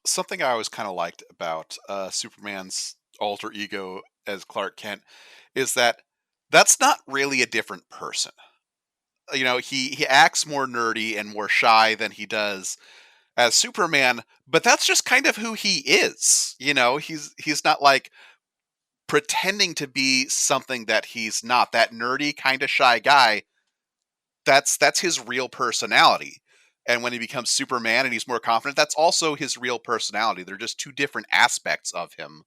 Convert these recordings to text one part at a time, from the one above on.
Something I always kind of liked about Superman's alter ego as Clark Kent is that that's not really a different person. He acts more nerdy and more shy than he does as Superman, but that's just kind of who he is. He's not like pretending to be something that he's not. That nerdy kind of shy guy, that's his real personality. And when he becomes Superman and he's more confident, that's also his real personality. They're just two different aspects of him,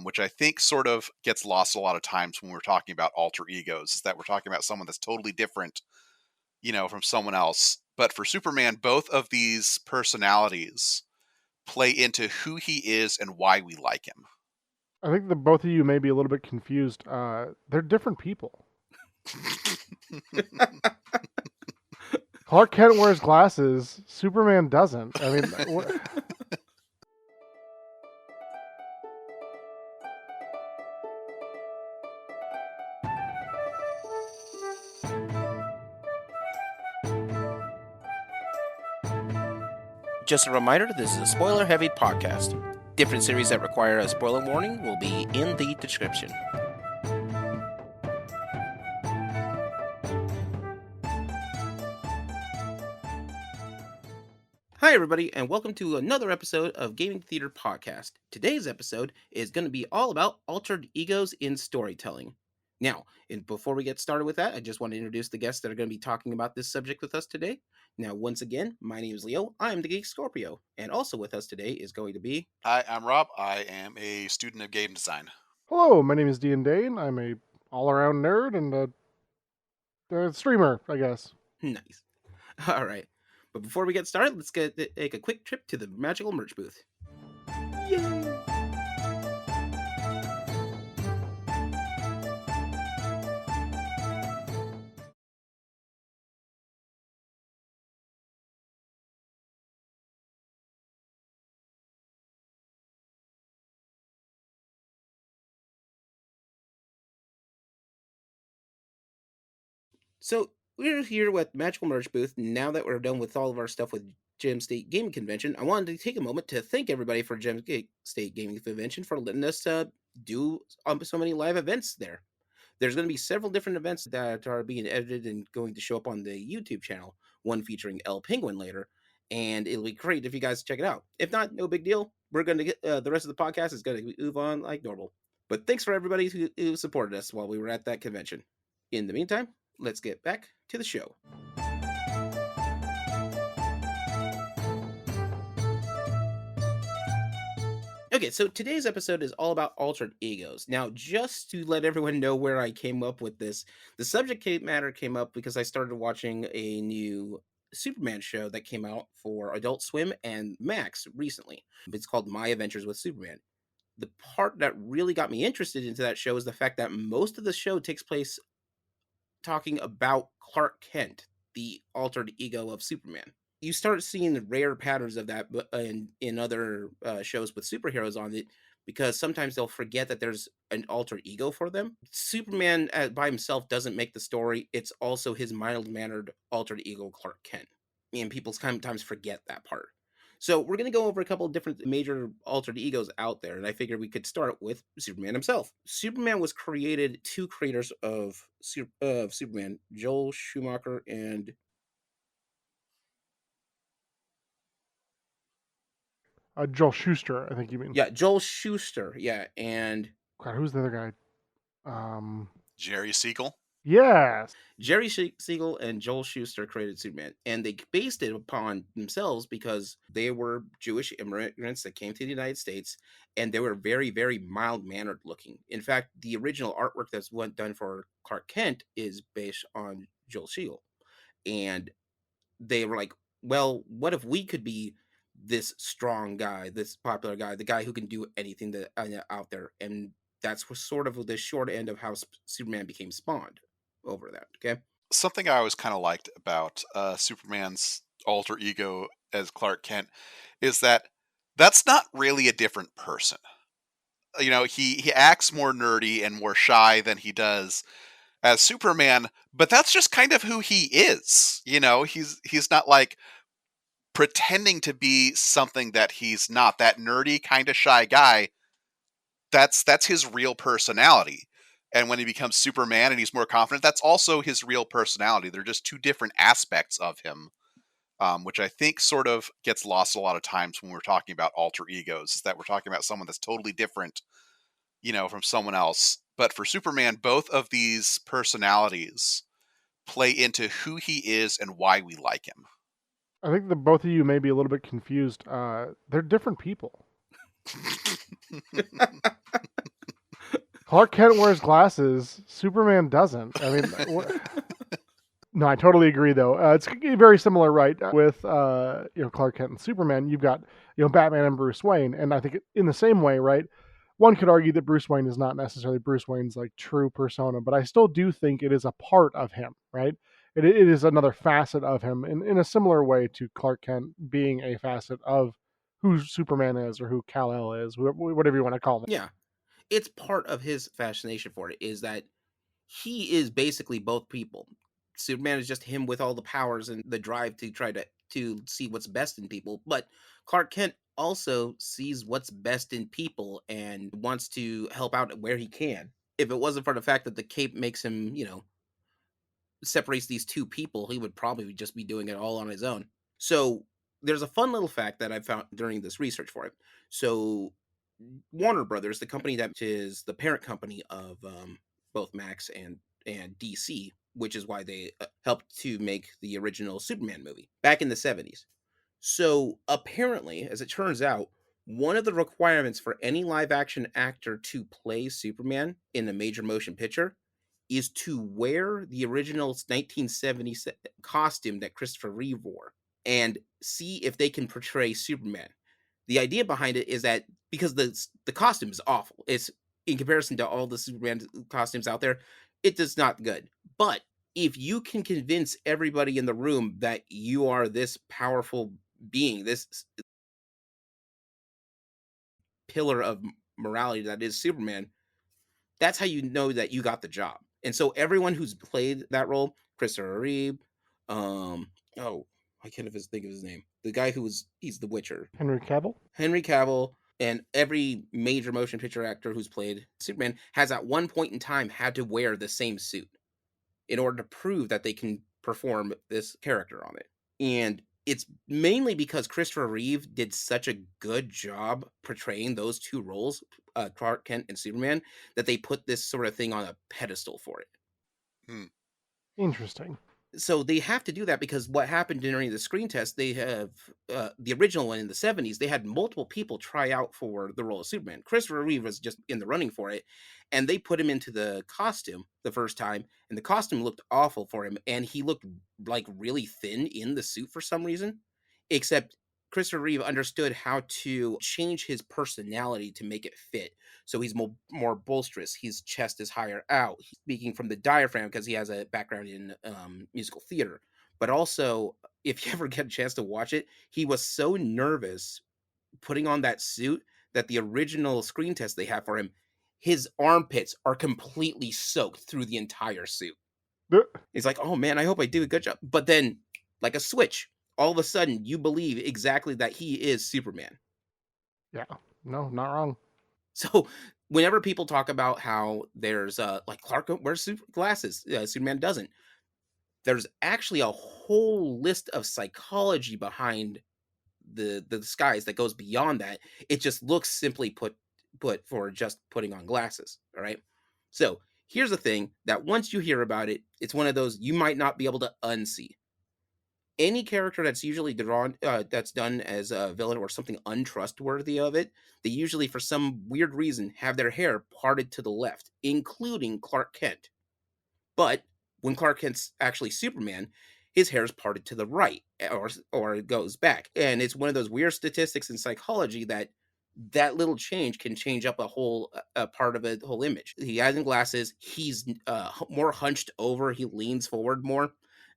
which I think sort of gets lost a lot of times when we're talking about alter egos. Is that we're talking about someone that's totally different, from someone else. But for Superman, both of these personalities play into who he is and why we like him. I think that both of you may be a little bit confused. They're different people. Clark Kent wears glasses. Superman doesn't. I mean, Just a reminder, this is a spoiler-heavy podcast. Different series that require a spoiler warning will be in the description. Hi, everybody, and welcome to another episode of Gaming Theater Podcast. Today's episode is going to be all about altered egos in storytelling. Now, before we get started with that, I just want to introduce the guests that are going to be talking about this subject with us today. Now, once again, my name is Leo. I am the Geek Scorpio, and also with us today is going to be... Hi, I'm Rob. I am a student of game design. hello, my name is Dean Dane. I'm a all-around nerd and a streamer, I guess. Nice. All right. But before we get started, let's take a quick trip to the magical merch booth. Yay! So we're here with Magical Merch Booth. Now that we're done with all of our stuff with Gem State Gaming Convention, I wanted to take a moment to thank everybody for Gem State Gaming Convention for letting us do so many live events there. There's going to be several different events that are being edited and going to show up on the YouTube channel, one featuring El Penguin later, and it'll be great if you guys check it out. If not, no big deal. We're going to get the rest of the podcast is going to move on like normal. But thanks for everybody who supported us while we were at that convention. In the meantime, let's get back to the show. Okay, so today's episode is all about altered egos. Now, just to let everyone know where I came up with this, the subject matter came up because I started watching a new Superman show that came out for Adult Swim and Max recently. It's called My Adventures with Superman. The part that really got me interested into that show is the fact that most of the show takes place talking about Clark Kent, the altered ego of Superman. You start seeing the rare patterns of that in other shows with superheroes on it, because sometimes they'll forget that there's an alter ego for them. Superman by himself doesn't make the story. It's also his mild-mannered altered ego, Clark Kent. And people sometimes forget that part. So we're going to go over a couple of different major altered egos out there, and I figured we could start with Superman himself. Superman was created, two creators of Superman, Joel Schumacher and... Joel Schuster, I think you mean. Yeah, Joel Schuster, yeah, and... God, who's the other guy? Jerry Siegel. Yes. Jerry Siegel and Joel Schuster created Superman, and they based it upon themselves because they were Jewish immigrants that came to the United States, and they were very, very mild-mannered looking. In fact, the original artwork that's done for Clark Kent is based on Joel Schuster, and they were like, well, what if we could be this strong guy, this popular guy, the guy who can do anything that out there? And that's sort of the short end of how Superman became spawned over that. Okay. Something I always kind of liked about Superman's alter ego as Clark Kent is that that's not really a different person. He acts more nerdy and more shy than he does as Superman, but that's just kind of who he is. He's not like pretending to be something that he's not, that nerdy, kind of shy guy. That's his real personality. And when he becomes Superman and he's more confident, that's also his real personality. They're just two different aspects of him, which I think sort of gets lost a lot of times when we're talking about alter egos, is that we're talking about someone that's totally different, from someone else. But for Superman, both of these personalities play into who he is and why we like him. I think that both of you may be a little bit confused. They're different people. Clark Kent wears glasses. Superman doesn't. I mean, no, I totally agree. Though it's very similar, right? With Clark Kent and Superman, you've got Batman and Bruce Wayne, and I think in the same way, right? One could argue that Bruce Wayne is not necessarily Bruce Wayne's like true persona, but I still do think it is a part of him, right? It is another facet of him, in a similar way to Clark Kent being a facet of who Superman is or who Kal-El is, whatever you want to call them. Yeah. It's part of his fascination for it is that he is basically both people. Superman is just him with all the powers and the drive to try to see what's best in people, but Clark Kent also sees what's best in people and wants to help out where he can. If it wasn't for the fact that the cape makes him, separates these two people, he would probably just be doing it all on his own. So there's a fun little fact that I found during this research for it. So Warner Brothers, the company that is the parent company of both Max and DC, which is why they helped to make the original Superman movie back in the 70s. So apparently, as it turns out, one of the requirements for any live action actor to play Superman in a major motion picture is to wear the original 1970 costume that Christopher Reeve wore and see if they can portray Superman. The idea behind it is that because the costume is awful, it's in comparison to all the Superman costumes out there, it is not good. But if you can convince everybody in the room that you are this powerful being, this pillar of morality that is Superman, that's how you know that you got the job. And so everyone who's played that role, Christopher Reeve, oh, I can't even think of his name. The guy he's the Witcher. Henry Cavill, and every major motion picture actor who's played Superman has at one point in time had to wear the same suit in order to prove that they can perform this character on it. And it's mainly because Christopher Reeve did such a good job portraying those two roles, Clark Kent and Superman, that they put this sort of thing on a pedestal for it. Interesting. So they have to do that because what happened during the screen test, they have the original one in the 70s, they had multiple people try out for the role of Superman. Christopher Reeve was just in the running for it, and they put him into the costume the first time, and the costume looked awful for him, and he looked like really thin in the suit for some reason, except Christopher Reeve understood how to change his personality to make it fit. So he's more bolsterous. His chest is higher out. He's speaking from the diaphragm because he has a background in musical theater. But also, if you ever get a chance to watch it, he was so nervous putting on that suit that the original screen test they have for him, his armpits are completely soaked through the entire suit. He's like, oh man, I hope I do a good job. But then, like a switch, all of a sudden you believe exactly that he is Superman. Yeah, no, not wrong. So whenever people talk about how there's like Clark wears glasses, Superman doesn't, there's actually a whole list of psychology behind the disguise that goes beyond that. It just looks simply put for just putting on glasses. All right. So here's the thing that once you hear about it, it's one of those you might not be able to unsee. Any character that's usually drawn that's done as a villain or something untrustworthy of it, they usually for some weird reason have their hair parted to the left, including Clark Kent. But when Clark Kent's actually Superman, his hair is parted to the right, or it goes back. And it's one of those weird statistics in psychology that little change can change up a whole part of a whole image. He has glasses. He's more hunched over. He leans forward more,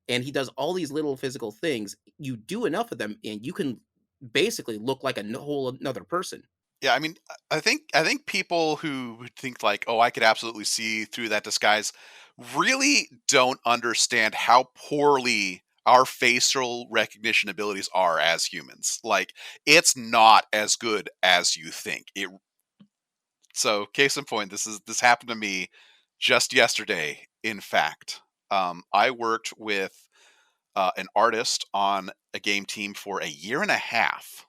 and he does all these little physical things. You do enough of them, and you can basically look like a whole another person. Yeah, I mean, I think people who would think like, oh, I could absolutely see through that disguise, really don't understand how poorly our facial recognition abilities are as humans. Like, it's not as good as you think. So, case in point, this happened to me just yesterday. In fact, I worked with an artist on a game team for a year and a half.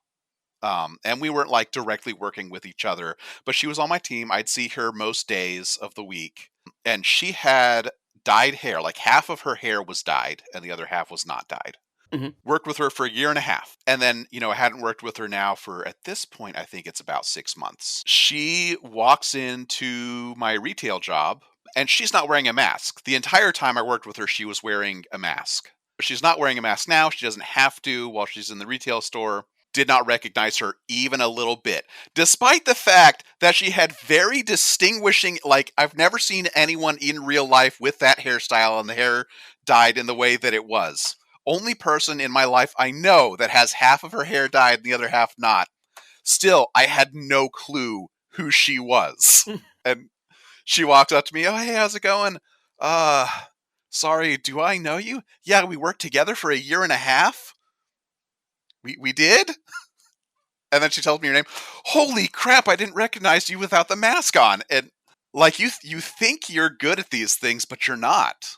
And we weren't like directly working with each other, but she was on my team. I'd see her most days of the week, and she had dyed hair. Like, half of her hair was dyed, and the other half was not dyed. Hmm. Worked with her for a year and a half. And then, I hadn't worked with her now for, at this point, I think it's about 6 months. She walks into my retail job, and she's not wearing a mask. The entire time I worked with her, she was wearing a mask. She's not wearing a mask now. She doesn't have to while she's in the retail store. Did not recognize her even a little bit, despite the fact that she had very distinguishing, like, I've never seen anyone in real life with that hairstyle and the hair dyed in the way that it was. Only person in my life I know that has half of her hair dyed and the other half not. Still, I had no clue who she was. And she walked up to me, "Oh, hey, how's it going? Sorry, do I know you? Yeah, we worked together for a year and a half. We did?" And then she tells me her name. Holy crap, I didn't recognize you without the mask on. And like, you think you're good at these things, but you're not.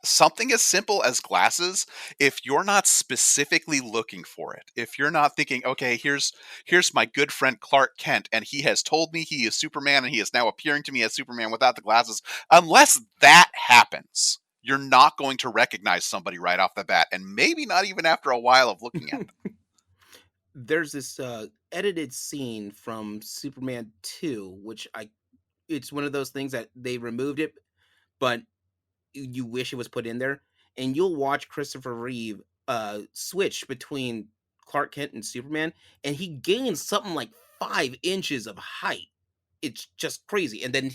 Something as simple as glasses, if you're not specifically looking for it, if you're not thinking, okay, here's my good friend Clark Kent, and he has told me he is Superman, and he is now appearing to me as Superman without the glasses, unless that happens, you're not going to recognize somebody right off the bat, and maybe not even after a while of looking at them. There's this edited scene from Superman 2, which it's one of those things that they removed it, but you wish it was put in there. And you'll watch Christopher Reeve switch between Clark Kent and Superman, and he gains something like 5 inches of height. It's just crazy. And then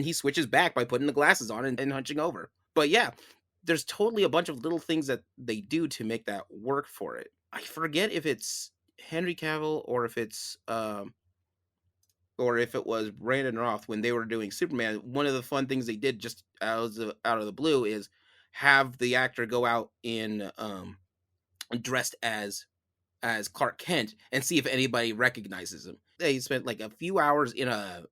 he switches back by putting the glasses on and hunching over. But yeah, there's totally a bunch of little things that they do to make that work for it. I forget if it's Henry Cavill or if it was Brandon Roth when they were doing Superman. One of the fun things they did just out of the blue is have the actor go out in dressed as Clark Kent and see if anybody recognizes him. They spent like a few hours in a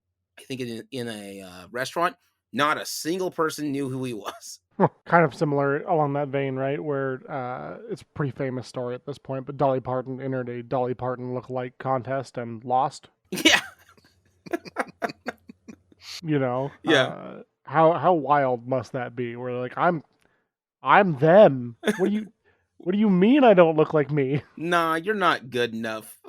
restaurant. Not a single person knew who he was. Kind of similar along that vein, right? Where it's a pretty famous story at this point, but Dolly Parton entered a Dolly Parton lookalike contest and lost. Yeah. Yeah. How wild must that be? Where like I'm them. What do you mean I don't look like me? Nah, you're not good enough.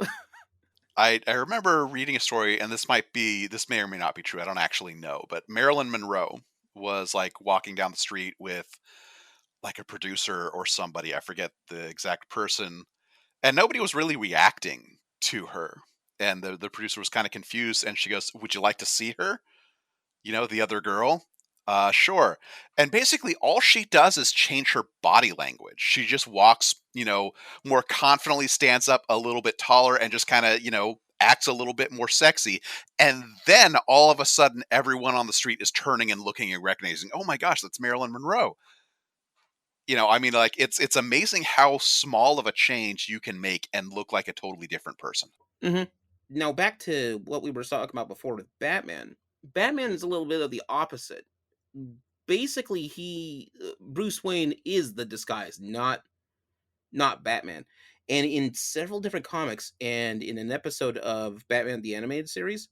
I remember reading a story, and this may or may not be true. I don't actually know, but Marilyn Monroe was like walking down the street with like a producer or somebody. I forget the exact person, and nobody was really reacting to her. And the producer was kind of confused, and she goes, "Would you like to see her? The other girl?" Sure. And basically all she does is change her body language. She just walks, more confidently, stands up a little bit taller, and just kind of, acts a little bit more sexy. And then all of a sudden, everyone on the street is turning and looking and recognizing, oh my gosh, that's Marilyn Monroe. Like, it's amazing how small of a change you can make and look like a totally different person. Mm-hmm. Now back to what we were talking about before with Batman. Batman is a little bit of the opposite. Basically, Bruce Wayne is the disguise, not Batman. And in several different comics and in an episode of Batman the Animated Series,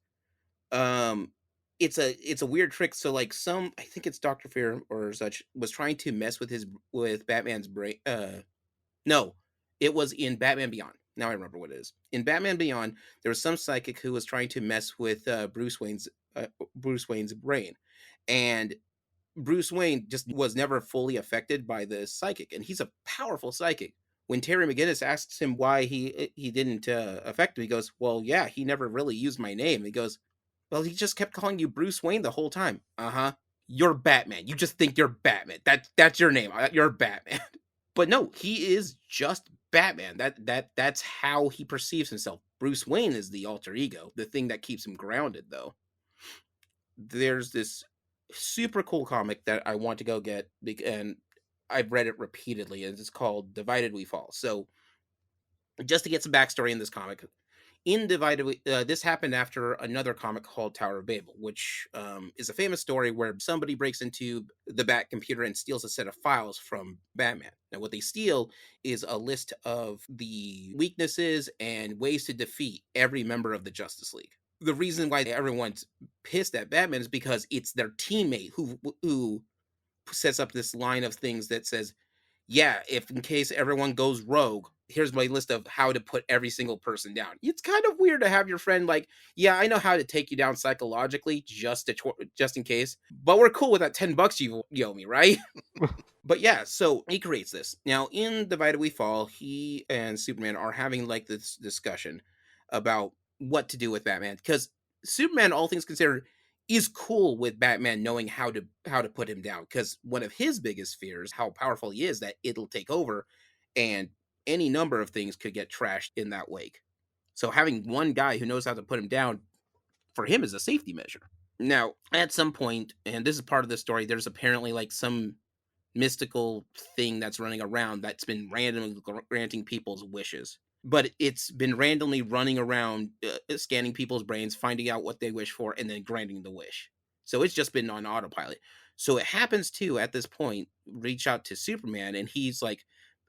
um it's a weird trick. So like I think it's Dr. Fear or such was trying to mess with Batman's brain. No, it was in Batman Beyond. Now I remember what it is. In Batman Beyond, there was some psychic who was trying to mess with Bruce Wayne's brain, and Bruce Wayne just was never fully affected by the psychic, and he's a powerful psychic. When Terry McGinnis asks him why he didn't affect him, he goes, "Well, yeah, he never really used my name." He goes, "Well, he just kept calling you Bruce Wayne the whole time." Uh-huh. You're Batman. You just think you're Batman. That's your name. You're Batman. But no, he is just Batman. That's how he perceives himself. Bruce Wayne is the alter ego, the thing that keeps him grounded, though. There's this super cool comic that I want to go get, and I've read it repeatedly, and it's called Divided We Fall. So just to get some backstory in this comic, this happened after another comic called Tower of Babel, which is a famous story where somebody breaks into the Bat computer and steals a set of files from Batman. Now, what they steal is a list of the weaknesses and ways to defeat every member of the Justice League. The reason why everyone's pissed at Batman is because it's their teammate who sets up this line of things that says, yeah, if in case everyone goes rogue, here's my list of how to put every single person down. It's kind of weird to have your friend like, yeah, I know how to take you down psychologically just in case, but we're cool with that $10 you owe me, right? But yeah, so he creates this. Now in Divided We Fall, he and Superman are having like this discussion about what to do with Batman, because Superman, all things considered, is cool with Batman knowing how to put him down, because one of his biggest fears, how powerful he is, that it'll take over and any number of things could get trashed in that wake. So having one guy who knows how to put him down for him is a safety measure. Now, at some point, and this is part of the story, there's apparently like some mystical thing that's running around that's been randomly granting people's wishes. But it's been randomly running around, scanning people's brains, finding out what they wish for, and then granting the wish. So it's just been on autopilot. So it happens to, at this point, reach out to Superman, and he's like,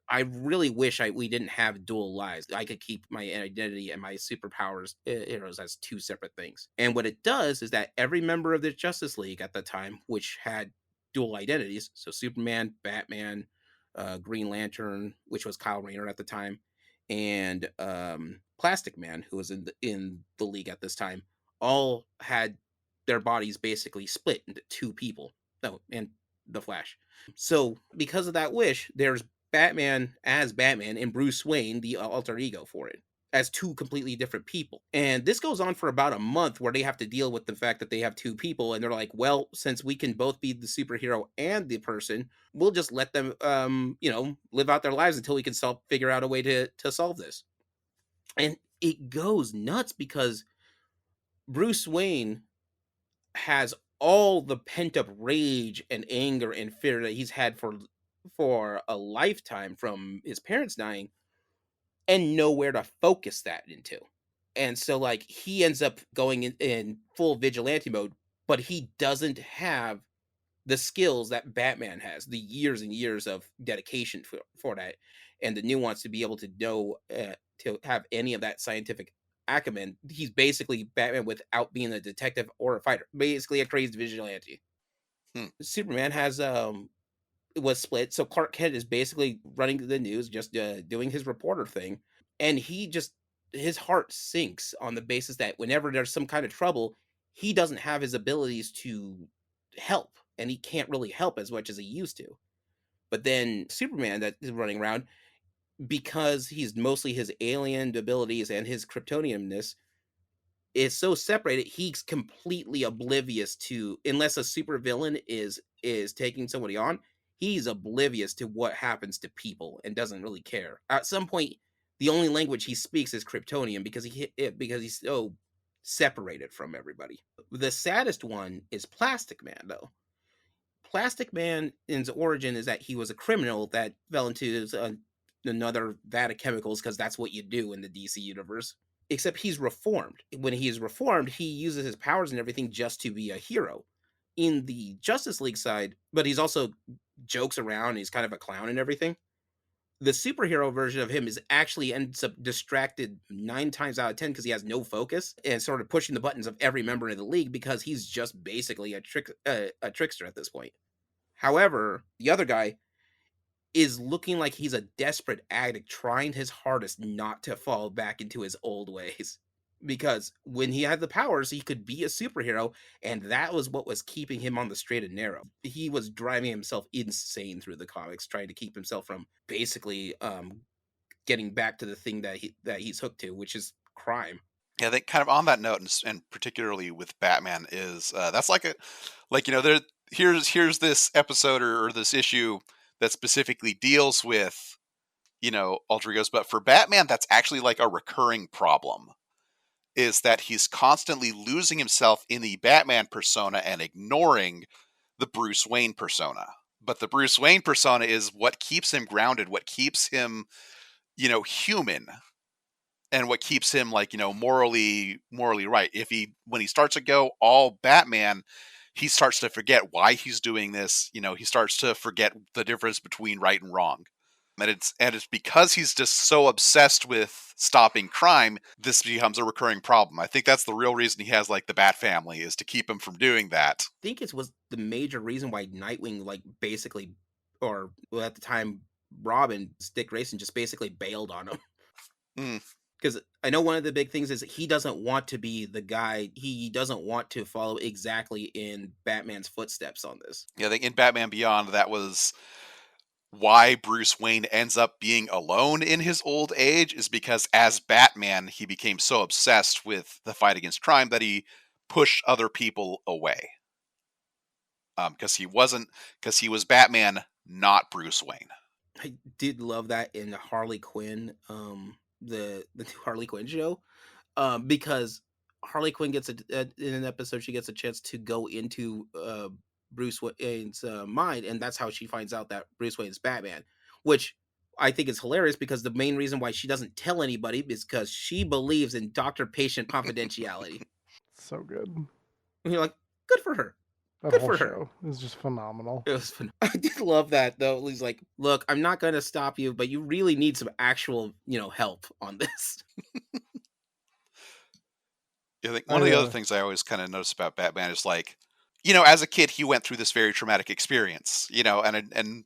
I really wish we didn't have dual lives. I could keep my identity and my superpowers heroes as two separate things. And what it does is that every member of the Justice League at the time, which had dual identities, so Superman, Batman, Green Lantern, which was Kyle Rayner at the time, and Plastic Man, who was in the league at this time, all had their bodies basically split into two people. Oh, and the Flash. So because of that wish, there's Batman as Batman and Bruce Wayne, the alter ego for it, as two completely different people. And this goes on for about a month where they have to deal with the fact that they have two people, and they're like, well, since we can both be the superhero and the person, we'll just let them live out their lives until we can figure out a way to solve this. And it goes nuts because Bruce Wayne has all the pent up rage and anger and fear that he's had for a lifetime from his parents dying, and nowhere to focus that into. And so like he ends up going in full vigilante mode, but he doesn't have the skills that Batman has, the years and years of dedication for that, and the nuance to be able to know, to have any of that scientific acumen. He's basically Batman without being a detective or a fighter, basically a crazed vigilante. Superman was split, so Clark Kent is basically running the news, just doing his reporter thing, and his heart sinks on the basis that whenever there's some kind of trouble, he doesn't have his abilities to help, and he can't really help as much as he used to. But then Superman, that is running around, because he's mostly his alien abilities and his Kryptonianness is so separated, he's completely oblivious to, unless a supervillain is taking somebody on, he's oblivious to what happens to people and doesn't really care. At some point, the only language he speaks is Kryptonian because he's so separated from everybody. The saddest one is Plastic Man, though. Plastic Man's origin is that he was a criminal that fell into another vat of chemicals, because that's what you do in the DC universe. Except he's reformed. When he is reformed, he uses his powers and everything just to be a hero. In the Justice League side, but he's also jokes around, he's kind of a clown and everything. The superhero version of him actually ends up distracted 9 times out of 10 because he has no focus and sort of pushing the buttons of every member of the league, because he's just basically a trickster at this point. However, the other guy is looking like he's a desperate addict trying his hardest not to fall back into his old ways. Because when he had the powers, he could be a superhero, and that was what was keeping him on the straight and narrow. He was driving himself insane through the comics, trying to keep himself from basically getting back to the thing that he's hooked to, which is crime. Yeah, I think kind of on that note, and particularly with Batman, is that's here's this episode or this issue that specifically deals with, alter egos, but for Batman, that's actually like a recurring problem, is that he's constantly losing himself in the Batman persona and ignoring the Bruce Wayne persona. But the Bruce Wayne persona is what keeps him grounded, what keeps him, human, and what keeps him morally right. When he starts to go all Batman, he starts to forget why he's doing this. He starts to forget the difference between right and wrong. And it's because he's just so obsessed with stopping crime, this becomes a recurring problem. I think that's the real reason he has the Bat Family, is to keep him from doing that. I think it was the major reason why Nightwing basically, or at the time Robin, Dick Grayson, just basically bailed on him. Because I know one of the big things is he doesn't want to be the guy. He doesn't want to follow exactly in Batman's footsteps on this. Yeah, I think in Batman Beyond, that was why Bruce Wayne ends up being alone in his old age, is because as Batman, he became so obsessed with the fight against crime that he pushed other people away. Because he was Batman, not Bruce Wayne. I did love that in Harley Quinn, the new Harley Quinn show, because Harley Quinn gets in an episode, she gets a chance to go into Bruce Wayne's mind, and that's how she finds out that Bruce Wayne is Batman, which I think is hilarious, because the main reason why she doesn't tell anybody is because she believes in doctor-patient confidentiality. So good. And you're like, good for her. That Good whole for her. show is just phenomenal. It was phenomenal. I did love that, though. He's like, look, I'm not going to stop you, but you really need some actual, help on this. I think one of the other things I always kind of notice about Batman is as a kid, he went through this very traumatic experience, and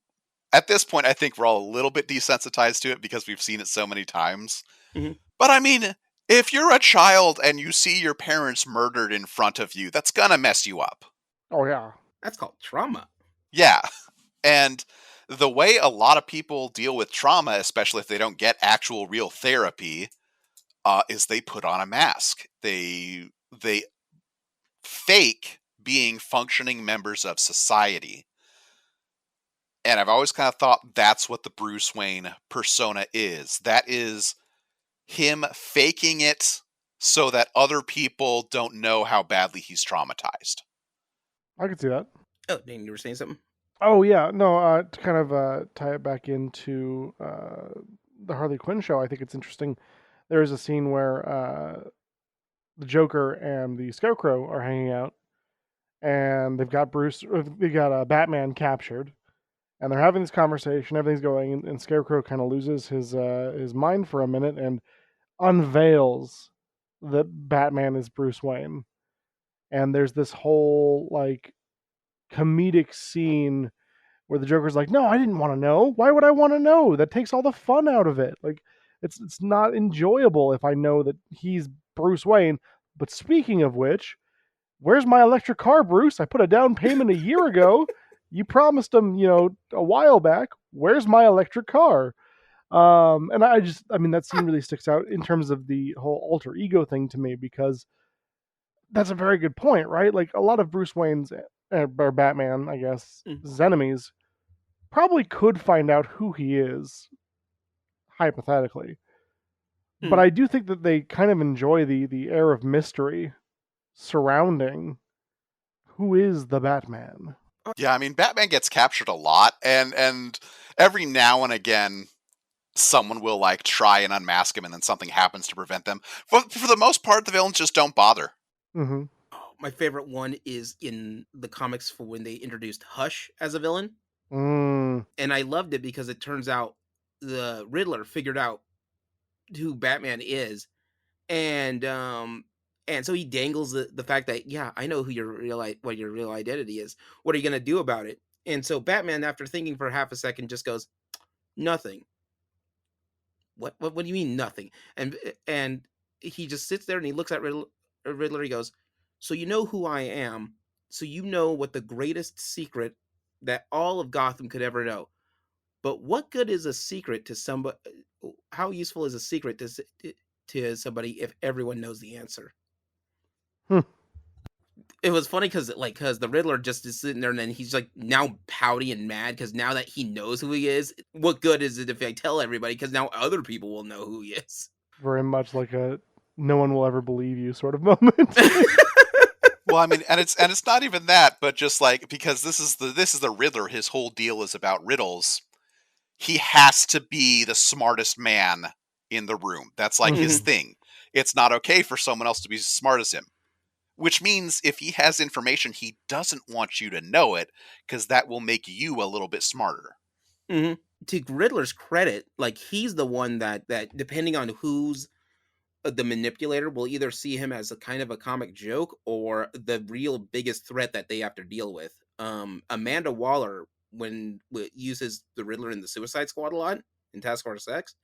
at this point, I think we're all a little bit desensitized to it because we've seen it so many times. Mm-hmm. But I mean, if you're a child and you see your parents murdered in front of you, that's gonna mess you up. Oh, yeah. That's called trauma. Yeah. And the way a lot of people deal with trauma, especially if they don't get actual real therapy, is they put on a mask. They fake being functioning members of society. And I've always kind of thought that's what the Bruce Wayne persona is. That is him faking it so that other people don't know how badly he's traumatized. I could see that. Oh, Dane, you were saying something? Oh, yeah. No, to kind of tie it back into the Harley Quinn show, I think it's interesting. There is a scene where the Joker and the Scarecrow are hanging out, and they've got Batman captured, and they're having this conversation. Everything's going, and Scarecrow kind of loses his mind for a minute and unveils that Batman is Bruce Wayne. And there's this whole comedic scene where the Joker's like, "No, I didn't want to know. Why would I want to know? That takes all the fun out of it. It's not enjoyable if I know that he's Bruce Wayne." But speaking of which, where's my electric car, Bruce? I put a down payment a year ago. You promised him, a while back. Where's my electric car? And that scene really sticks out in terms of the whole alter ego thing to me, because that's a very good point, right? A lot of Bruce Wayne's or Batman, I guess, his enemies probably could find out who he is, hypothetically. But I do think that they kind of enjoy the air of mystery surrounding who is the Batman. Yeah, I mean, Batman gets captured a lot, and every now and again, someone will try and unmask him, and then something happens to prevent them. For the most part, the villains just don't bother. Mm-hmm. My favorite one is in the comics for when they introduced Hush as a villain. And I loved it because it turns out the Riddler figured out who Batman is, and so he dangles the fact that, yeah, I know who what your real identity is. What are you gonna do about it? And so Batman, after thinking for half a second, just goes, nothing. What do you mean nothing? And he just sits there and he looks at Riddler. He goes, so you know who I am. So you know what the greatest secret that all of Gotham could ever know. But what good is a secret to somebody? How useful is a secret to somebody if everyone knows the answer? It was funny because the Riddler just is sitting there, and then he's now pouty and mad because now that he knows who he is, what good is it if I tell everybody? Because now other people will know who he is. Very much like a no one will ever believe you sort of moment. Well, Well, I mean, and it's not even that, but just like, because this is the Riddler. His whole deal is about riddles. He has to be the smartest man in the room. That's like his Mhm. thing. It's not okay for someone else to be as smart as him. Which means if he has information, he doesn't want you to know it, because that will make you a little bit smarter. Mhm. To Riddler's credit, like, he's the one that depending on who's the manipulator, will either see him as a kind of a comic joke or the real biggest threat that they have to deal with. Amanda Waller, uses the Riddler in the Suicide Squad a lot in Task Force X,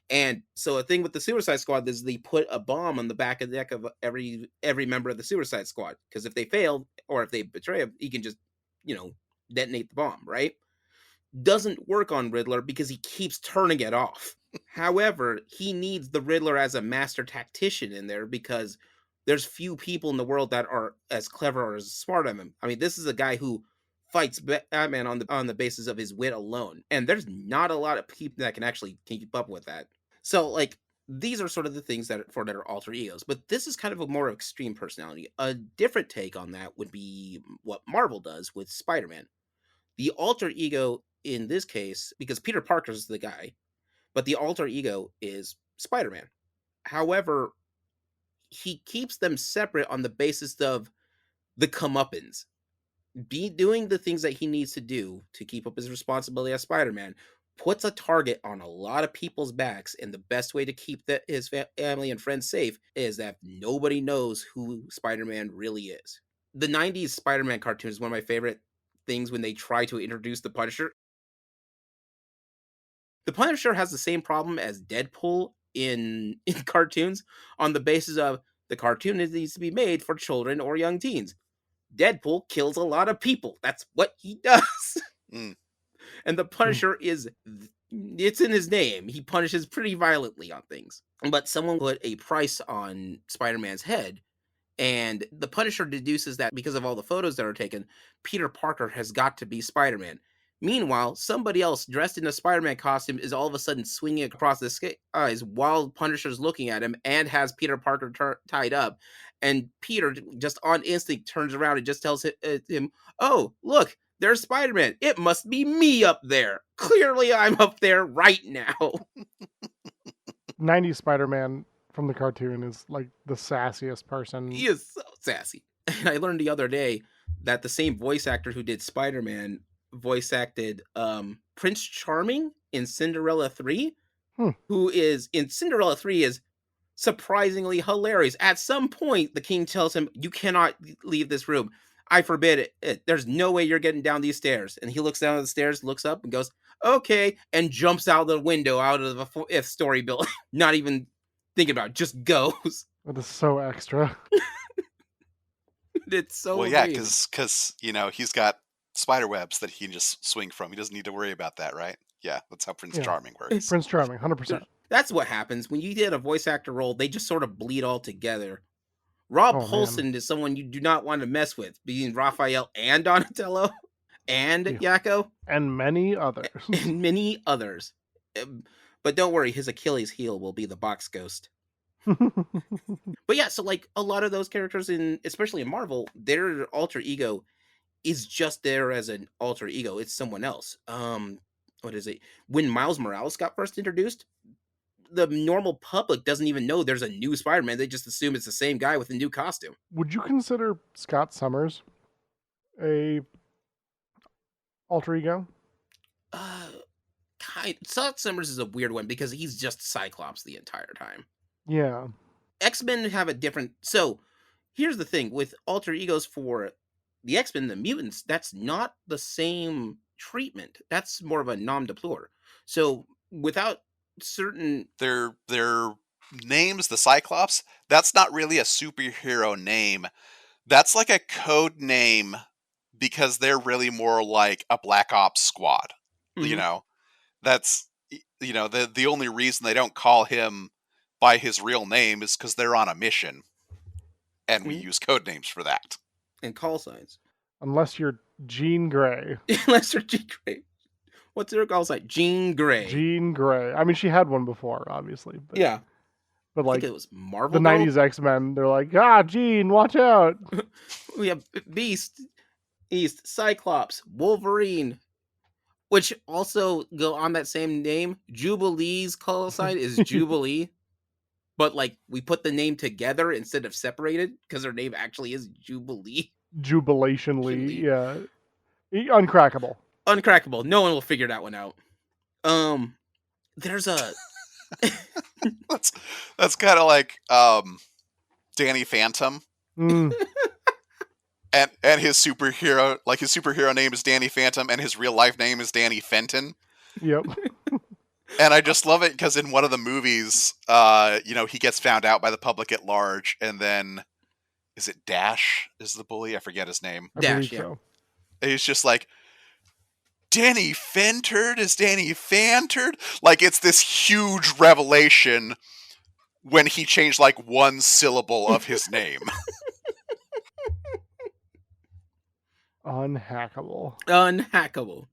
and so a thing with the Suicide Squad is they put a bomb on the back of the deck of every member of the Suicide Squad, because if they fail or if they betray him, he can just, detonate the bomb, right? Doesn't work on Riddler because he keeps turning it off. However, he needs the Riddler as a master tactician in there because there's few people in the world that are as clever or as smart as him. I mean, this is a guy who fights Batman on the basis of his wit alone, and there's not a lot of people that can actually keep up with that. So, like, these are sort of the things that are alter egos, but this is kind of a more extreme personality. A different take on that would be what Marvel does with Spider-Man. The alter ego in this case, because Peter Parker's the guy, but the alter ego is Spider-Man. However, he keeps them separate on the basis of the comeuppance. Be doing the things that he needs to do to keep up his responsibility as Spider-Man puts a target on a lot of people's backs, and the best way to keep his family and friends safe is that nobody knows who Spider-Man really is. The 90s Spider-Man cartoon is one of my favorite things when they try to introduce the Punisher. The Punisher has the same problem as Deadpool in cartoons, on the basis of the cartoon needs to be made for children or young teens. Deadpool kills a lot of people. That's what he does. Mm. And the Punisher it's in his name. He punishes pretty violently on things. But someone put a price on Spider-Man's head, and the Punisher deduces that because of all the photos that are taken, Peter Parker has got to be Spider-Man. Meanwhile, somebody else dressed in a Spider-Man costume is all of a sudden swinging across the skies while Punisher's looking at him and has Peter Parker tied up. And Peter, just on instinct, turns around and just tells him, "Oh, look, there's Spider-Man. It must be me up there. Clearly, I'm up there right now." 90s Spider-Man from the cartoon is like the sassiest person. He is so sassy. And I learned the other day that the same voice actor who did Spider-Man voice acted Prince Charming in Cinderella 3, who is in Cinderella 3 is surprisingly hilarious. At some point, the king tells him, "You cannot leave this room. I forbid it. There's no way you're getting down these stairs." And he looks down the stairs, looks up, and goes, "Okay," and jumps out the window out of the fifth story building. Not even thinking about it, just goes. That is so extra. It's so Well, yeah, amazing. because he's got spider webs that he can just swing from. He doesn't need to worry about that, right? Yeah, that's how Prince Yeah. Charming works. Prince Charming, 100%. That's what happens when you get a voice actor role. They just sort of bleed all together. Rob Oh, man. Paulson is someone you do not want to mess with, being Raphael and Donatello and Yakko And many others. and many others. But don't worry, his Achilles heel will be the box ghost. But yeah, so like a lot of those characters especially in Marvel, their alter ego is just there as an alter ego. It's someone else. What is it? When Miles Morales got first introduced, the normal public doesn't even know there's a new Spider-Man. They just assume it's the same guy with a new costume. Would you consider Scott Summers a alter ego? Scott Summers is a weird one because he's just Cyclops the entire time. Yeah. X-Men have a different. So here's the thing with alter egos for the X-Men, the mutants, that's not the same treatment. That's more of a nom de plume. So without certain Their names, the Cyclops, that's not really a superhero name. That's like a code name because they're really more like a Black Ops squad. Mhm. That's the only reason they don't call him by his real name is because they're on a mission, and we use code names for that. And call signs. Unless you're Jean Grey. Unless you're Jean Grey. What's their call sign? Jean Grey. Jean Grey. I mean, she had one before, obviously. But, Yeah. But I think like it was the Marvel Girl. 90s X-Men, they're like, ah, Jean, watch out. We have Beast, East, Cyclops, Wolverine, which also go on that same name. Jubilee's call sign is Jubilee, but like we put the name together instead of separated because her name actually is Jubilee. Jubilationly, yeah. Uncrackable. Uncrackable. No one will figure that one out. There's a That's kind of like Danny Phantom. Mm, And his superhero name is Danny Phantom, and his real life name is Danny Fenton. yep. And I just love it because in one of the movies, he gets found out by the public at large, and then is it Dash is the bully? I forget his name. I Dash, believe yeah. so. And he's just like, Danny Fenturd is Danny Fantard. Like it's this huge revelation when he changed like one syllable of his name. Unhackable. Unhackable.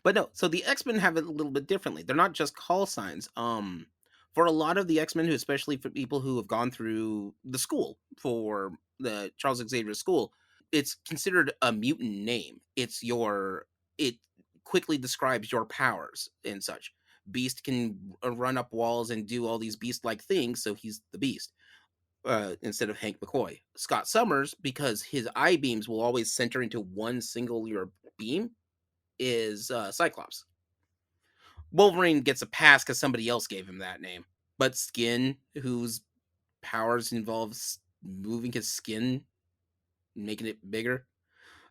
But no, so the X-Men have it a little bit differently. They're not just call signs. For a lot of the X-Men, especially for people who have gone through the school for the Charles Xavier School, it's considered a mutant name. It quickly describes your powers and such. Beast can run up walls and do all these beast-like things, so he's the Beast. Instead of Hank McCoy. Scott Summers, because his eye beams will always center into one singular beam, is Cyclops. Wolverine gets a pass because somebody else gave him that name. But Skin, whose powers involves moving his skin, making it bigger.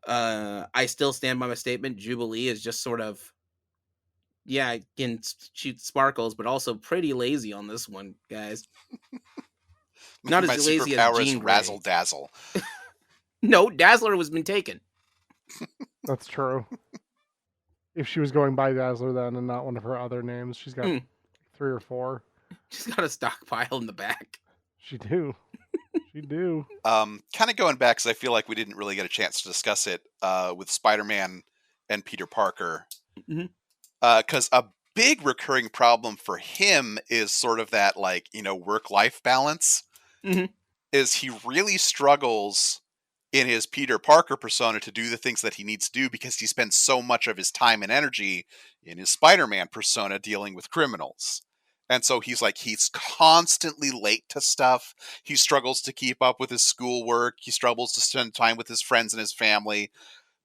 I still stand by my statement. Jubilee is just sort of, yeah, I can shoot sparkles, but also pretty lazy on this one, guys. Not My as lazy as superpower is Jean Grey. Razzle Dazzle. No, Dazzler has been taken. That's true. If she was going by Dazzler then and not one of her other names, she's got 3 or 4. She's got a stockpile in the back. She do. She do. Kind of going back because I feel like we didn't really get a chance to discuss it with Spider-Man and Peter Parker. Because a big recurring problem for him is sort of that work-life balance. Is he really struggles in his Peter Parker persona to do the things that he needs to do because he spends so much of his time and energy in his Spider-Man persona dealing with criminals. And so he's constantly late to stuff. He struggles to keep up with his schoolwork. He struggles to spend time with his friends and his family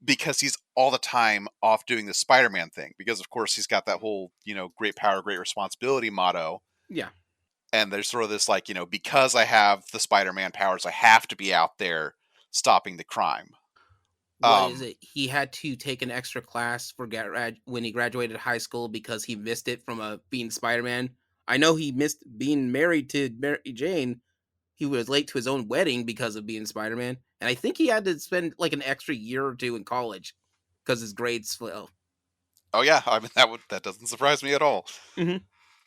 because he's all the time off doing the Spider-Man thing. Because, of course, he's got that whole, great power, great responsibility motto. Yeah. And there's sort of this, because I have the Spider-Man powers, I have to be out there stopping the crime. What is it? He had to take an extra class for when he graduated high school because he missed it from being Spider-Man. I know he missed being married to Mary Jane. He was late to his own wedding because of being Spider-Man. And I think he had to spend like an extra year or 2 in college because his grades fell. Oh, yeah. I mean, that doesn't surprise me at all. Mm-hmm.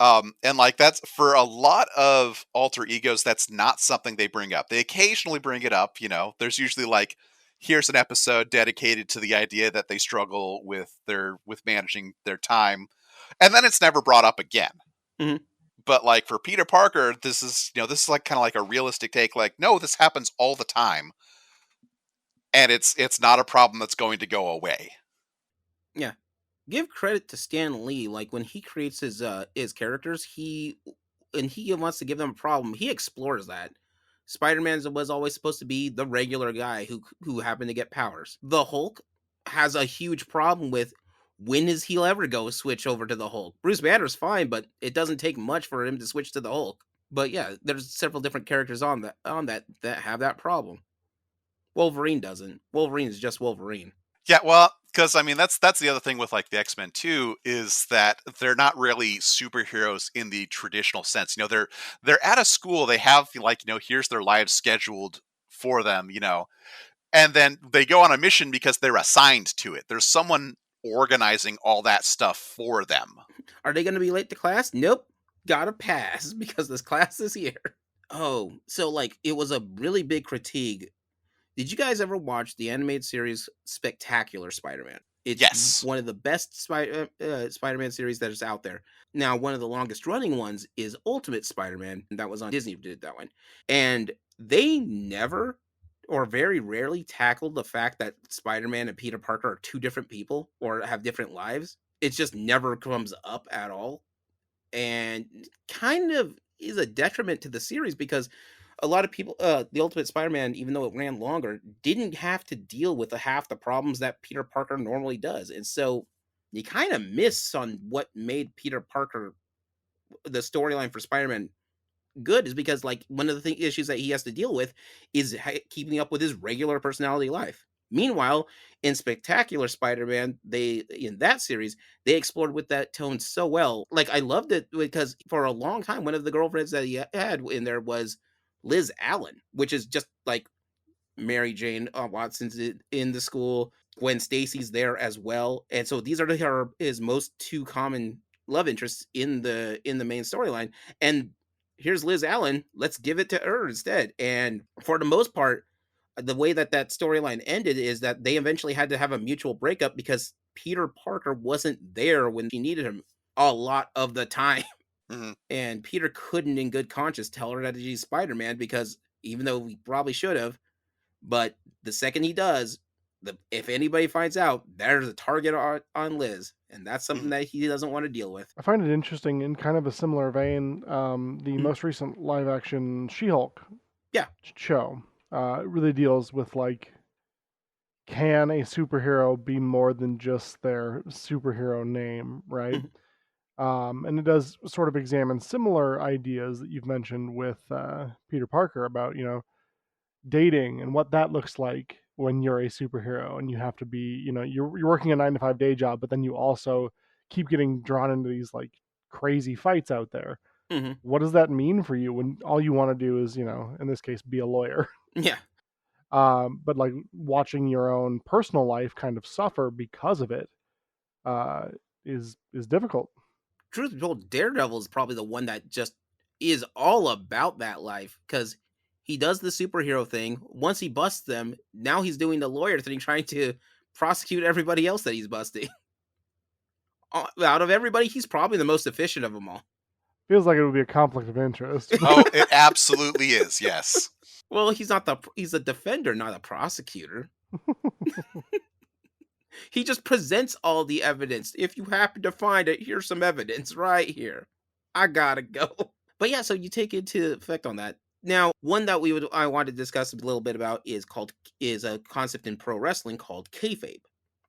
And that's for a lot of alter egos, that's not something they bring up. They occasionally bring it up, there's usually here's an episode dedicated to the idea that they struggle with managing their time. And then it's never brought up again. Mm-hmm. But for Peter Parker, this is kind of like a realistic take. No, this happens all the time. And it's not a problem that's going to go away. Yeah. Give credit to Stan Lee. When he creates his characters, he wants to give them a problem. He explores that. Spider-Man was always supposed to be the regular guy who happened to get powers. The Hulk has a huge problem with when is he'll ever go switch over to the Hulk. Bruce Banner's fine, but it doesn't take much for him to switch to the Hulk. But yeah, there's several different characters on that have that problem. Wolverine doesn't. Wolverine is just Wolverine. Yeah, well, because I mean that's the other thing with the X-Men too, is that they're not really superheroes in the traditional sense. They're at a school, they have here's their lives scheduled for them, and then they go on a mission because they're assigned to it. There's someone organizing all that stuff for them. Are they going to be late to class? Nope. Gotta pass because this class is here. Oh, so it was a really big critique. Did you guys ever watch the animated series Spectacular Spider-Man? It's Yes. one of the best Spider-Man series that is out there. Now, one of the longest running ones is Ultimate Spider-Man. That was on Disney, did that one. And they never or very rarely tackled the fact that Spider-Man and Peter Parker are two different people or have different lives. It just never comes up at all. And kind of is a detriment to the series because a lot of people, the Ultimate Spider-Man, even though it ran longer, didn't have to deal with half the problems that Peter Parker normally does. And so you kind of miss on what made Peter Parker, the storyline for Spider-Man, good, is because like one of the issues that he has to deal with is keeping up with his regular personality life. Meanwhile, in Spectacular Spider-Man, in that series, they explored with that tone so well. Like I loved it because for a long time, one of the girlfriends that he had in there was Liz Allen, which is just like Mary Jane Watson's in the school. Gwen Stacy's there as well, and so these are his most two common love interests in the main storyline. And here's Liz Allen. Let's give it to her instead. And for the most part, the way that storyline ended is that they eventually had to have a mutual breakup because Peter Parker wasn't there when she needed him a lot of the time. Mm-hmm. And Peter couldn't, in good conscience, tell her that he's Spider-Man because even though he probably should have, but the second he does, if anybody finds out, there's a target on Liz, and that's something that he doesn't want to deal with. I find it interesting in kind of a similar vein. The most recent live-action She-Hulk show really deals with like, can a superhero be more than just their superhero name, right? And it does sort of examine similar ideas that you've mentioned with Peter Parker about, dating and what that looks like when you're a superhero and you have to be, you're working a 9 to 5 day job, but then you also keep getting drawn into these like crazy fights out there. Mm-hmm. What does that mean for you when all you want to do is, in this case, be a lawyer? Yeah. But like watching your own personal life kind of suffer because of it is difficult. Truth be told, Daredevil is probably the one that just is all about that life because he does the superhero thing. Once he busts them, now he's doing the lawyer thing, trying to prosecute everybody else that he's busting. Out of everybody, he's probably the most efficient of them all. Feels like it would be a conflict of interest. Oh, it absolutely is. Yes. Well, he's a defender, not a prosecutor. He just presents all the evidence. If you happen to find it, here's some evidence right here. I gotta go. But yeah, so you take into effect on that. Now, one that I want to discuss a little bit about is a concept in pro wrestling called kayfabe.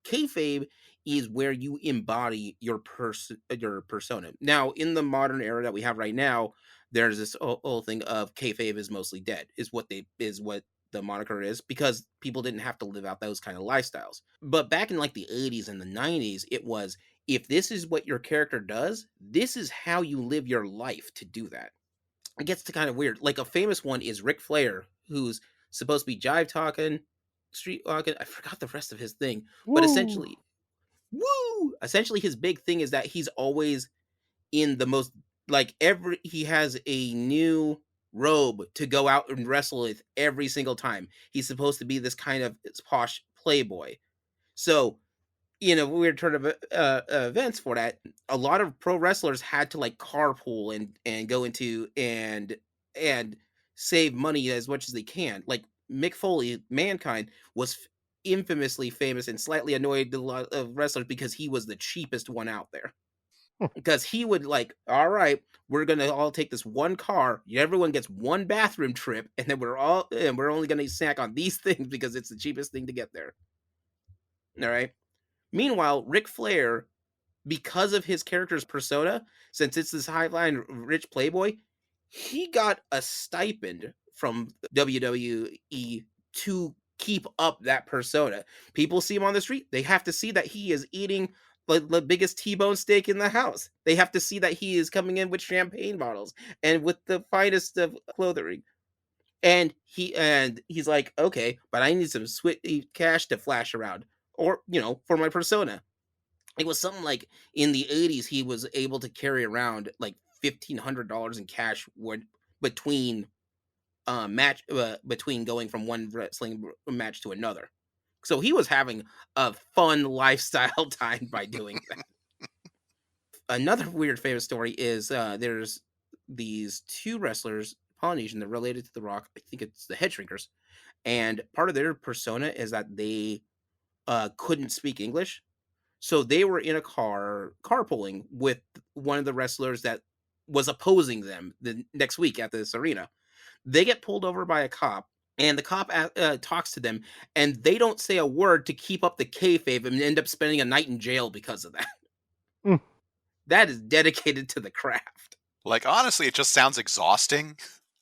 Kayfabe is where you embody your persona. Now, in the modern era that we have right now, there's this whole thing of kayfabe is mostly dead. Is what the moniker is, because people didn't have to live out those kind of lifestyles. But back in like the 80s and the 90s, it was, if this is what your character does, this is how you live your life to do that. It gets to kind of weird. Like a famous one is Ric Flair, who's supposed to be jive talking, street walking. I forgot the rest of his thing, but essentially his big thing is that he's always in the most, like, he has a new robe to go out and wrestle with every single time. He's supposed to be this kind of posh playboy. So, in a weird turn of events for that, a lot of pro wrestlers had to like carpool and go into and save money as much as they can. Like Mick Foley, Mankind, was infamously famous and slightly annoyed a lot of wrestlers because he was the cheapest one out there. Because he would like, all right, we're gonna all take this one car. Everyone gets one bathroom trip, and then we're only gonna snack on these things because it's the cheapest thing to get there. All right. Meanwhile, Ric Flair, because of his character's persona, since it's this high-line rich playboy, he got a stipend from WWE to keep up that persona. People see him on the street, they have to see that he is eating the biggest T-bone steak in the house. They have to see that he is coming in with champagne bottles and with the finest of clothing. And he's like, okay, but I need some sweet cash to flash around, or for my persona. It was something like in the 80s, he was able to carry around like $1,500 in cash between between going from one wrestling match to another, So he was having a fun lifestyle time by doing that. Another weird famous story is there's these two wrestlers, Polynesian, they're related to The Rock. I think it's the Head Shrinkers. And part of their persona is that they couldn't speak English. So they were in a car carpooling with one of the wrestlers that was opposing them the next week at this arena. They get pulled over by a cop, and the cop talks to them, and they don't say a word to keep up the kayfabe and end up spending a night in jail because of that. Mm. That is dedicated to the craft. Like, honestly, it just sounds exhausting.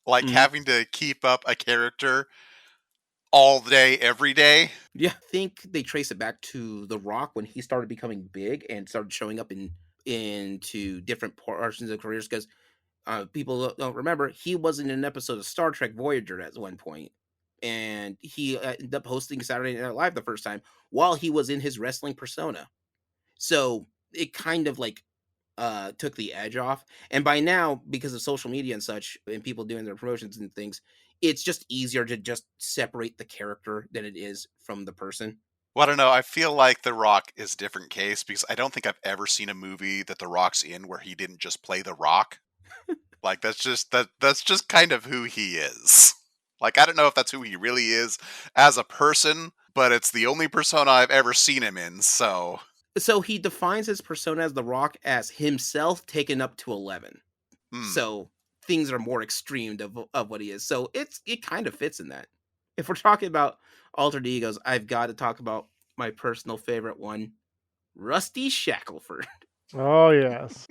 Like, having to keep up a character all day, every day. Yeah, I think they trace it back to The Rock when he started becoming big and started showing up into different portions of careers, because people don't remember, he was in an episode of Star Trek Voyager at one point, and he ended up hosting Saturday Night Live the first time while he was in his wrestling persona. So it kind of like took the edge off. And by now, because of social media and such, and people doing their promotions and things, it's just easier to just separate the character than it is from the person. Well, I don't know. I feel like The Rock is a different case because I don't think I've ever seen a movie that The Rock's in where he didn't just play The Rock. Like, that's just kind of who he is. Like, I don't know if that's who he really is as a person, but it's the only persona I've ever seen him in, so... So he defines his persona as The Rock as himself taken up to 11. So things are more extreme of what he is. So it kind of fits in that. If we're talking about alter egos, I've got to talk about my personal favorite one, Rusty Shackelford. Oh, yes.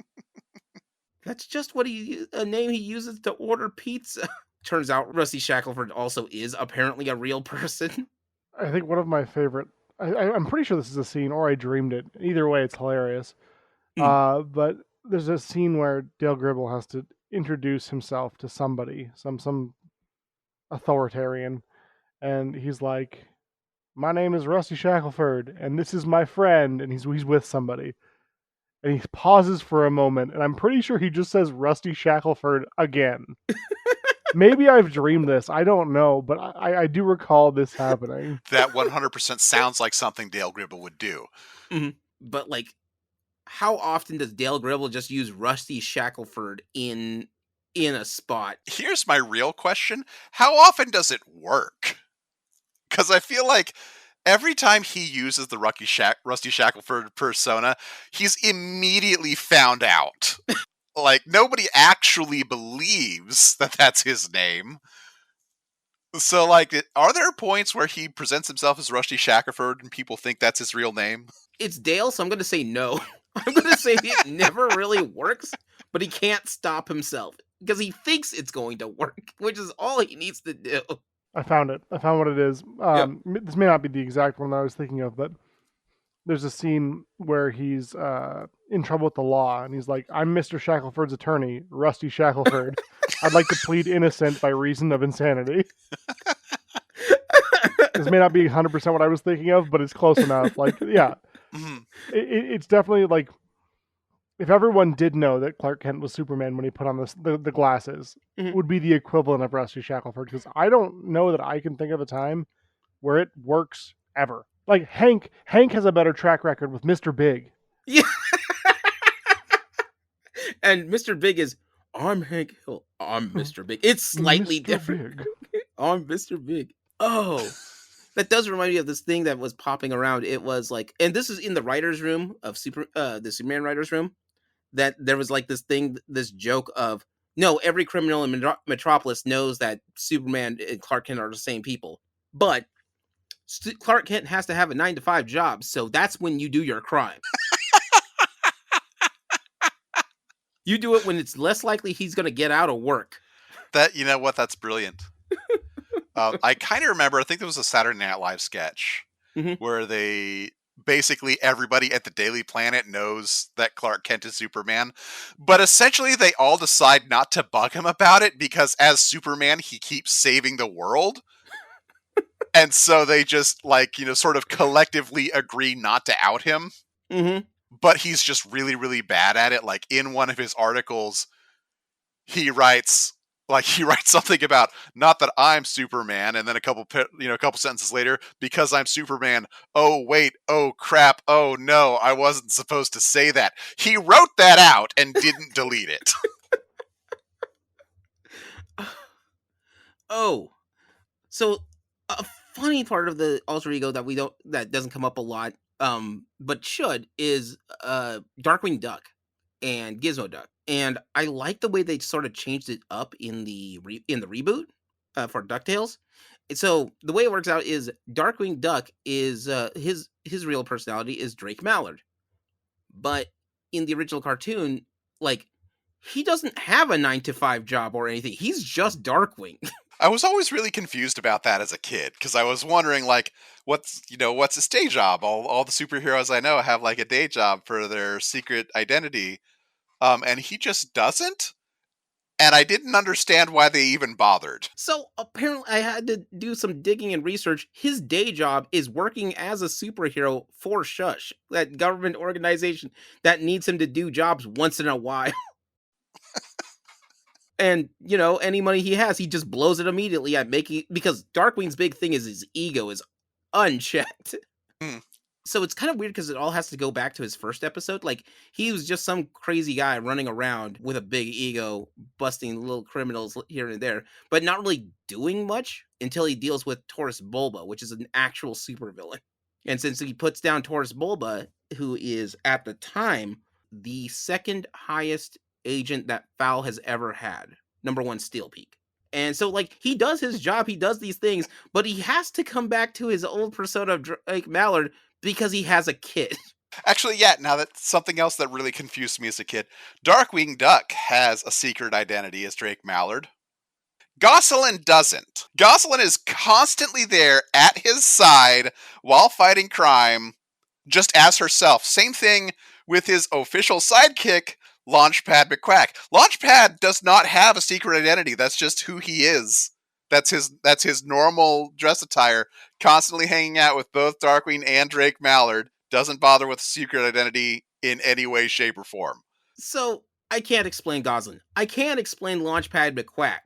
That's just what a name he uses to order pizza. Turns out Rusty Shackelford also is apparently a real person. I think one of my favorite... I'm pretty sure this is a scene, or I dreamed it. Either way, it's hilarious. But there's a scene where Dale Gribble has to introduce himself to somebody, some authoritarian, and he's like, "My name is Rusty Shackelford, and this is my friend," and he's with somebody. And he pauses for a moment, and I'm pretty sure he just says Rusty Shackelford again. Maybe I've dreamed this. I don't know, but I do recall this happening. That 100% sounds like something Dale Gribble would do. But, like, how often does Dale Gribble just use Rusty Shackelford in a spot? Here's my real question. How often does it work? Because I feel like every time he uses the Rusty Shackelford persona, he's immediately found out. Like, nobody actually believes that that's his name. So, like, are there points where he presents himself as Rusty Shackelford and people think that's his real name? It's Dale, so I'm going to say no. I'm going to say it never really works, but he can't stop himself because he thinks it's going to work, which is all he needs to do. I found it. I found what it is. This may not be the exact one that I was thinking of, but there's a scene where he's in trouble with the law, and he's like, "I'm Mr. Shackelford's attorney, Rusty Shackelford. I'd like to plead innocent by reason of insanity." This may not be 100% what I was thinking of, but it's close enough. Like, yeah. It's definitely like, if everyone did know that Clark Kent was Superman when he put on the glasses, it would be the equivalent of Rusty Shackelford, because I don't know that I can think of a time where it works ever. Like, Hank has a better track record with Mr. Big. Yeah. And Mr. Big is, "I'm Hank Hill. I'm Mr. Big." It's slightly Mr. different. Big. I'm Mr. Big. Oh, that does remind me of this thing that was popping around. It was like, and this is in the writer's room of the Superman writer's room, that there was like this joke of, no, every criminal in Metropolis knows that Superman and Clark Kent are the same people, but Clark Kent has to have a 9-to-5 job, so that's when you do your crime. You do it when it's less likely he's going to get out of work. That, you know what? That's brilliant. I kind of remember, I think there was a Saturday Night Live sketch where basically everybody at the Daily Planet knows that Clark Kent is Superman, but essentially they all decide not to bug him about it because as Superman, he keeps saving the world. And so they just, like, you know, sort of collectively agree not to out him. But he's just really, really bad at it. Like, in one of his articles, he writes, Like he writes something about not that I'm Superman, and then a couple sentences later, because I'm Superman. Oh wait, oh crap, oh no, I wasn't supposed to say that. He wrote that out and didn't delete it. Oh, so a funny part of the alter ego that doesn't come up a lot, but should, is Darkwing Duck and Gizmo Duck, and I like the way they sort of changed it up in the reboot for Ducktales. And so the way it works out is Darkwing Duck is his real personality is Drake Mallard, but in the original cartoon, like, he doesn't have a 9 to 5 job or anything. He's just Darkwing. I was always really confused about that as a kid because I was wondering, like, what's his day job? All the superheroes I know have like a day job for their secret identity, and he just doesn't. And I didn't understand why they even bothered. So apparently, I had to do some digging and research. His day job is working as a superhero for Shush, that government organization that needs him to do jobs once in a while. And, any money he has, he just blows it immediately at making, because Darkwing's big thing is his ego is unchecked. Hmm. So it's kind of weird because it all has to go back to his first episode. Like, he was just some crazy guy running around with a big ego, busting little criminals here and there, but not really doing much until he deals with Taurus Bulba, which is an actual supervillain. And since he puts down Taurus Bulba, who is at the time the second highest agent that Fowl has ever had, number one Steel Peak. And so, like, he does his job, he does these things, but he has to come back to his old persona of Drake Mallard because he has a kid. Actually, yeah, now that's something else that really confused me as a kid. Darkwing Duck has a secret identity as Drake Mallard. Gosselin doesn't. Gosselin is constantly there at his side while fighting crime, just as herself. Same thing with his official sidekick, Launchpad McQuack. Launchpad does not have a secret identity. That's just who he is. That's his normal dress attire. Constantly hanging out with both Darkwing and Drake Mallard. Doesn't bother with secret identity in any way, shape, or form. So I can't explain Goslin. I can't explain Launchpad McQuack.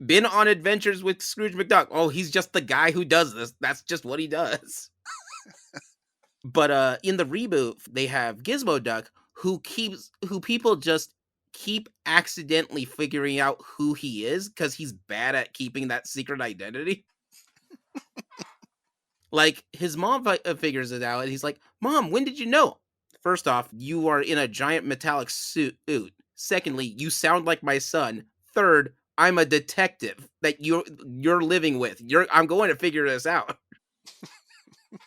Been on adventures with Scrooge McDuck. Oh, he's just the guy who does this. That's just what he does. But in the reboot, they have Gizmo Duck, who people just keep accidentally figuring out who he is because he's bad at keeping that secret identity. Like, his mom figures it out, and he's like, "Mom, when did you know?" First off, you are in a giant metallic suit. Secondly, you sound like my son. Third, I'm a detective that you're living with. I'm going to figure this out.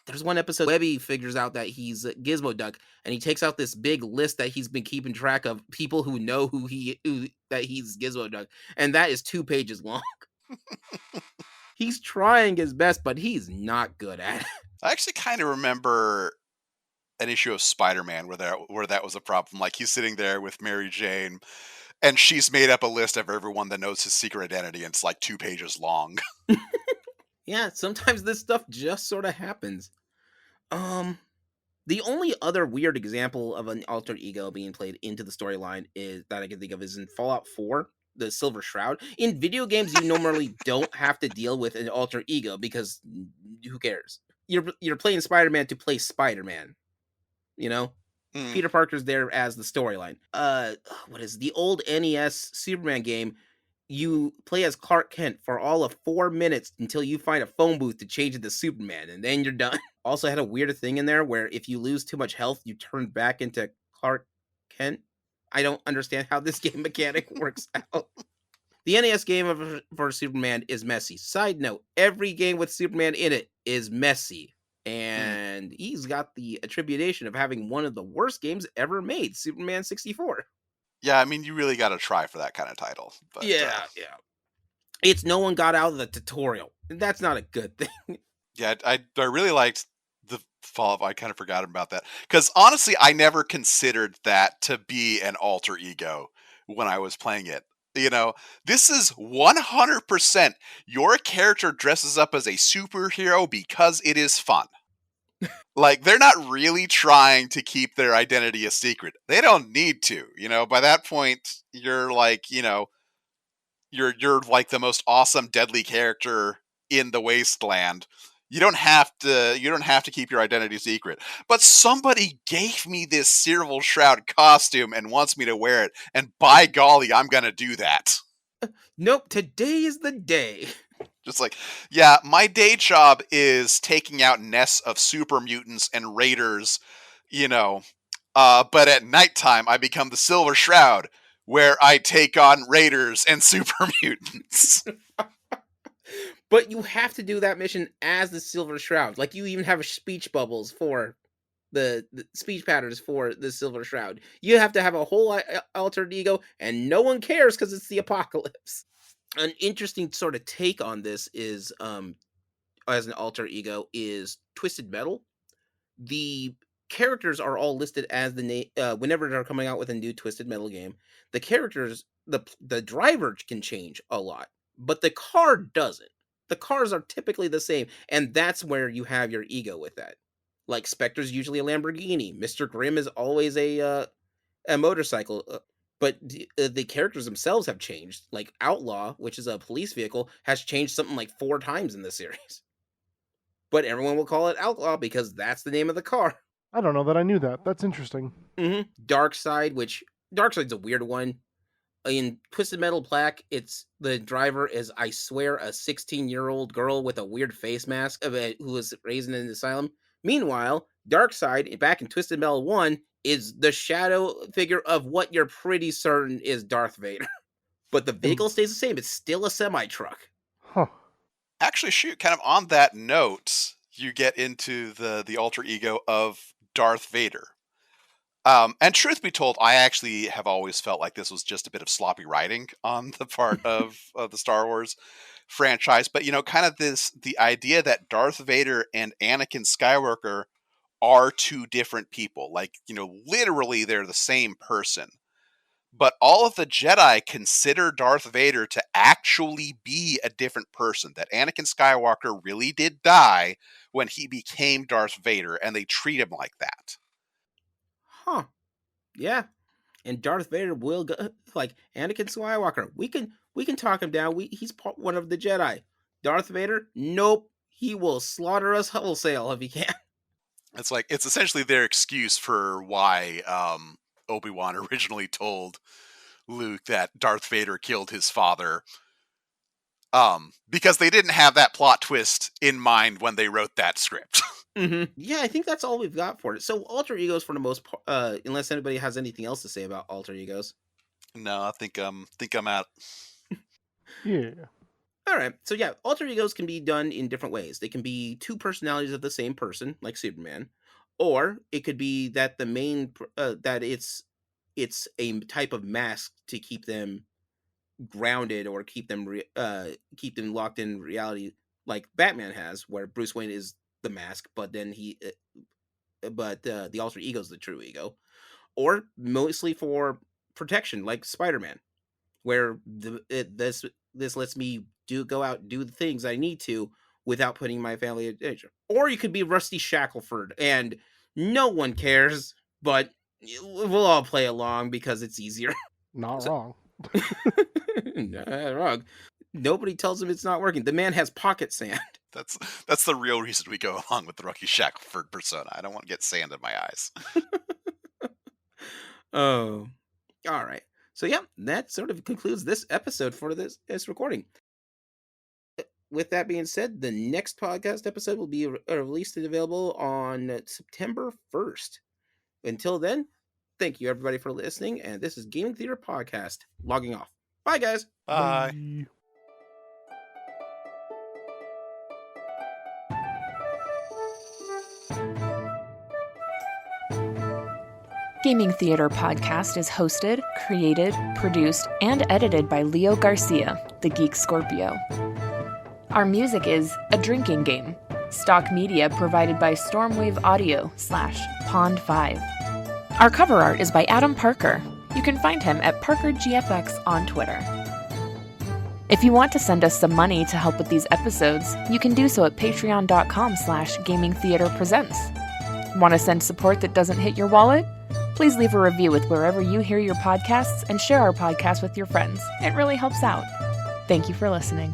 There's one episode Webby figures out that he's Gizmo Duck, and he takes out this big list that he's been keeping track of people who know that he's Gizmo Duck, and that is 2 pages long. He's trying his best, but he's not good at it. I actually kind of remember an issue of Spider-Man where that was a problem. Like, he's sitting there with Mary Jane, and she's made up a list of everyone that knows his secret identity, and it's like 2 pages long. Yeah, sometimes this stuff just sort of happens. The only other weird example of an alter ego being played into the storyline is that I can think of is in Fallout 4, the Silver Shroud. In video games, you normally don't have to deal with an alter ego because who cares? You're playing Spider-Man to play Spider-Man, you know? Mm. Peter Parker's there as the storyline. What is the old NES Superman game? You play as Clark Kent for all of 4 minutes until you find a phone booth to change it to Superman, and then you're done. Also had a weird thing in there where if you lose too much health, you turn back into Clark Kent. I don't understand how this game mechanic works out. The NES game for Superman is messy. Side note, every game with Superman in it is messy. And he's got the attribution of having one of the worst games ever made, Superman 64. Yeah, I mean, you really got to try for that kind of title. But, yeah. It's no one got out of the tutorial. That's not a good thing. Yeah, I really liked the Fallout. I kind of forgot about that. Because honestly, I never considered that to be an alter ego when I was playing it. You know, this is 100% your character dresses up as a superhero because it is fun. Like, they're not really trying to keep their identity a secret. They don't need to, you know. By that point, you're like, you know, you're like the most awesome, deadly character in the wasteland. You don't have to keep your identity secret. But somebody gave me this Silver Shroud costume and wants me to wear it, and by golly, I'm gonna do that. Nope, today is the day. Just like, yeah, my day job is taking out nests of super mutants and raiders, but at nighttime I become the Silver Shroud, where I take on raiders and super mutants. But you have to do that mission as the Silver Shroud. Like, you even have speech bubbles for the speech patterns for the Silver Shroud. You have to have a whole alter ego, and no one cares because it's the apocalypse. An interesting sort of take on this is, as an alter ego, is Twisted Metal. The characters are all listed as the name whenever they're coming out with a new Twisted Metal game. The characters, the driver can change a lot, but the car doesn't. The cars are typically the same, and that's where you have your ego with that. Like, Spectre's usually a Lamborghini. Mr. Grimm is always a motorcycle. But the characters themselves have changed. Like, Outlaw, which is a police vehicle, has changed something like 4 times in the series. But everyone will call it Outlaw because that's the name of the car. I don't know that I knew that. That's interesting. Mm-hmm. Darkside's a weird one. In Twisted Metal Black, the driver is, I swear, a 16-year-old girl with a weird face mask who was raised in an asylum. Meanwhile, Darkseid, back in Twisted Metal 1, is the shadow figure of what you're pretty certain is Darth Vader. But the vehicle stays the same. It's still a semi-truck. Huh. Actually, shoot, kind of on that note, you get into the alter ego of Darth Vader. And truth be told, I actually have always felt like this was just a bit of sloppy writing on the part of the Star Wars franchise. But, kind of the idea that Darth Vader and Anakin Skywalker are 2 different people. Like, literally they're the same person. But all of the Jedi consider Darth Vader to actually be a different person. That Anakin Skywalker really did die when he became Darth Vader, and they treat him like that. Huh. Yeah. And Darth Vader will go, like, Anakin Skywalker. We can talk him down. He's one of the Jedi. Darth Vader, nope. He will slaughter us wholesale if he can. It's essentially their excuse for why Obi-Wan originally told Luke that Darth Vader killed his father. Because they didn't have that plot twist in mind when they wrote that script. Mm-hmm. Yeah, I think that's all we've got for it. So alter egos, for the most part, unless anybody has anything else to say about alter egos. No, I think I'm out. Yeah. All right. So yeah, alter egos can be done in different ways. They can be 2 personalities of the same person, like Superman, or it could be that the main that it's a type of mask to keep them grounded or keep them locked in reality, like Batman has, where Bruce Wayne is the mask, but then the alter ego is the true ego, or mostly for protection, like Spider-Man, where this lets me go out and do the things I need to without putting my family in danger. Or you could be Rusty Shackleford, and no one cares, but we'll all play along because it's easier. Not wrong. Not wrong. Nobody tells him it's not working. The man has pocket sand. That's the real reason we go along with the Rusty Shackleford persona. I don't want to get sand in my eyes. Oh, all right. So yeah, that sort of concludes this episode for this recording. With that being said, the next podcast episode will be released and available on September 1st. Until then, thank you everybody for listening, and this is Gaming Theater Podcast, logging off. Bye, guys. Bye. Bye. Gaming Theater Podcast is hosted, created, produced, and edited by Leo Garcia, the Geek Scorpio. Our music is A Drinking Game. Stock media provided by Stormwave Audio /Pond5. Our cover art is by Adam Parker. You can find him at ParkerGFX on Twitter. If you want to send us some money to help with these episodes, you can do so at patreon.com/gamingtheaterpresents. Want to send support that doesn't hit your wallet? Please leave a review with wherever you hear your podcasts and share our podcast with your friends. It really helps out. Thank you for listening.